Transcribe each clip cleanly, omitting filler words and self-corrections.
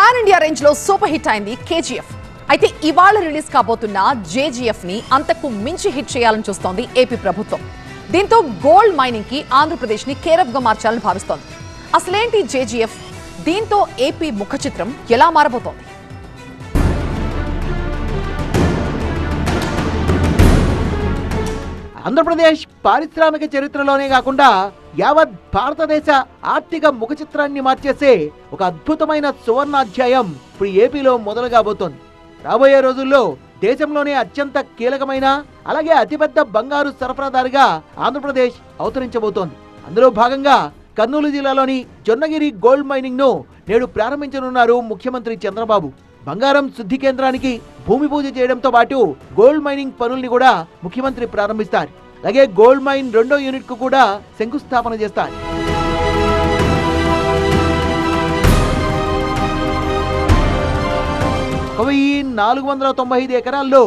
Pan India range లో super hit అయింది KGF. అయితే ఇవాళ రిలీజ్ కాబోతున్న జేజీఎఫ్ ని అంతకు మించి హిట్ చేయాలని చూస్తోంది ఏపీ ప్రభుత్వం. దీంతో గోల్డ్ మైనింగ్ కి ఆంధ్రప్రదేశ్ ని కేరఫ్ గా మార్చాలని భావిస్తోంది. అసలేంటి జేజీఎఫ్? దీంతో ఏపీ ముఖ చిత్రం ఎలా మారబోతోంది? ఆంధ్రప్రదేశ్ పారిశ్రామిక చరిత్రలోనే కాకుండా యావత్ భారతదేశ ఆర్థిక ముఖ చిత్రాన్ని మార్చేసే ఒక అద్భుతమైన సువర్ణాధ్యాయం ఇప్పుడు ఏపీలో మొదలు కాబోతోంది. రాబోయే రోజుల్లో దేశంలోనే అత్యంత కీలకమైన అలాగే అతిపెద్ద బంగారు సరఫరాదారుగా ఆంధ్రప్రదేశ్ అవతరించబోతోంది. అందులో భాగంగా కర్నూలు జిల్లాలోని జొన్నగిరి గోల్డ్ మైనింగ్ ను నేడు ప్రారంభించనున్నారు ముఖ్యమంత్రి చంద్రబాబు. బంగారం శుద్ధి కేంద్రానికి భూమి పూజ చేయడంతో పాటు గోల్డ్ మైనింగ్ పనుల్ని కూడా ముఖ్యమంత్రి ప్రారంభిస్తారు. అలాగే గోల్డ్ మైన్ 2వ యూనిట్ కు కూడా శంకుస్థాపన చేస్తారు. ఒక 495 ఎకరాల్లో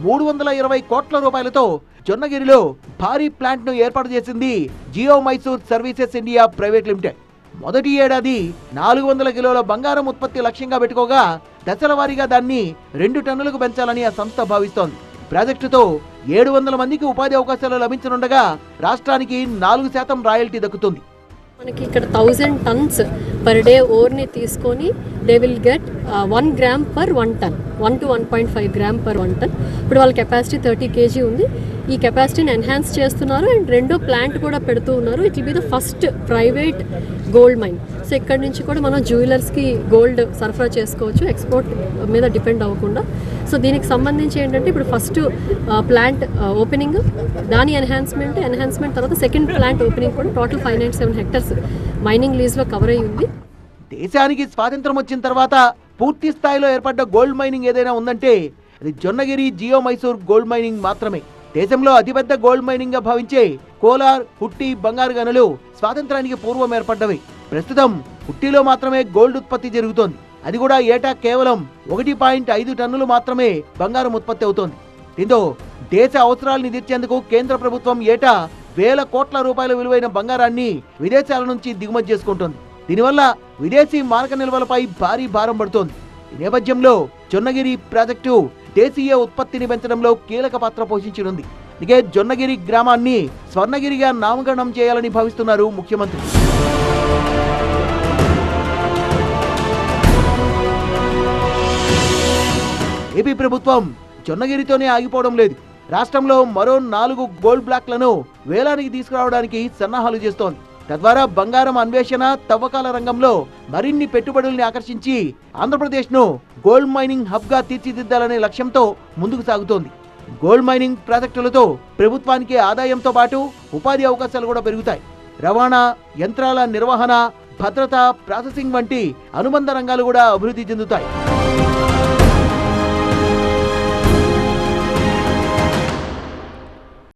320 కోట్ల రూపాయలతో జొన్నగిరిలో భారీ ప్లాంట్ ను ఏర్పాటు చేసింది Geomysore services India private limited. మొదటి ఏడాది 400 కిలోల బంగారం ఉత్పత్తి లక్ష్యంగా పెట్టుకోగా దశల వారీగా దాన్ని 2 టన్నులకు పెంచాలని ఆ సంస్థ భావిస్తోంది. ప్రాజెక్టుతో 700 మందికి ఉపాధి అవకాశాలు లభించనుండగా రాష్ట్రానికి 4% రాయల్టీ దక్కుతుంది. మనకి ఇక్కడ 1000 టన్స్ పర్ డే ఓర్ని తీసుకొని they will get 1 gram per 1 ton, 1 to 1.5 gram per 1 ton. ఇప్పుడు వాళ్ళ కెపాసిటీ 30 kg ఉంది. ఈ కెపాసిటీని ఎన్హాన్స్ చేస్తున్నారు అండ్ 2వ ప్లాంట్ కూడా పెడుతూ ఉన్నారు. It will be the first private gold mine. So ఇక్కడ నుంచి కూడా మనం జ్యువెలర్స్కి గోల్డ్ సరఫరా చేసుకోవచ్చు, ఎక్స్పోర్ట్ మీద డిపెండ్ అవ్వకుండా. సో దీనికి సంబంధించి ఏంటంటే ఇప్పుడు ఫస్ట్ ప్లాంట్ ఓపెనింగ్, దాని ఎన్హాన్స్మెంట్ తర్వాత సెకండ్ ప్లాంట్ ఓపెనింగ్ కూడా టోటల్ 597 హెక్టర్స్ మైనింగ్ లీజ్లో కవర్ అయ్యి ఉంది. దేశానికి స్వాతంత్రం వచ్చిన తర్వాత పూర్తి స్థాయిలో ఏర్పడ్డ గోల్డ్ మైనింగ్ ఏదైనా ఉందంటే అది జొన్నగిరి జియో మైసూర్ గోల్డ్ మైనింగ్ మాత్రమే. దేశంలో అతిపెద్ద గోల్డ్ మైనింగ్ గా భావించే కోలార్, హుట్టి బంగారు గనులు స్వాతంత్రానికి పూర్వం ఏర్పడ్డవి. ప్రస్తుతం హుట్టిలో మాత్రమే గోల్డ్ ఉత్పత్తి జరుగుతోంది. అది కూడా ఏటా కేవలం 1.5 టన్నులు మాత్రమే బంగారం ఉత్పత్తి అవుతోంది. దీంతో దేశ అవసరాలను తీర్చేందుకు కేంద్ర ప్రభుత్వం ఏటా వేల కోట్ల రూపాయల విలువైన బంగారాన్ని విదేశాల నుంచి దిగుమతి చేసుకుంటోంది. దీనివల్ల విదేశీ మారక నిల్వలపై భారీ భారం పడుతోంది. ఈ నేపథ్యంలో జొన్నగిరి ప్రాజెక్టు దేశీయ ఉత్పత్తిని పెంచడంలో కీలక పాత్ర పోషించనుంది. ఇదే జొన్నగిరి గ్రామాన్ని స్వర్ణగిరిగా నామకరణం చేయాలని భావిస్తున్నారు ముఖ్యమంత్రి. ఏపీ ప్రభుత్వం జొన్నగిరితోనే ఆగిపోవడం లేదు. రాష్ట్రంలో మరో 4 గోల్డ్ బ్లాక్లను వేలానికి తీసుకురావడానికి సన్నాహాలు చేస్తోంది. తద్వారా బంగారం అన్వేషణ, తవ్వకాల రంగంలో మరిన్ని పెట్టుబడుల్ని ఆకర్షించి ఆంధ్రప్రదేశ్ ను గోల్డ్ మైనింగ్ హబ్ గా తీర్చిదిద్దాలనే లక్ష్యంతో ముందుకు సాగుతోంది. గోల్డ్ మైనింగ్ ప్రాజెక్టులతో ప్రభుత్వానికి ఆదాయంతో పాటు ఉపాధి అవకాశాలు కూడా పెరుగుతాయి. రవాణా, యంత్రాల నిర్వహణ, భద్రత, ప్రాసెసింగ్ వంటి అనుబంధ రంగాలు కూడా అభివృద్ధి చెందుతాయి.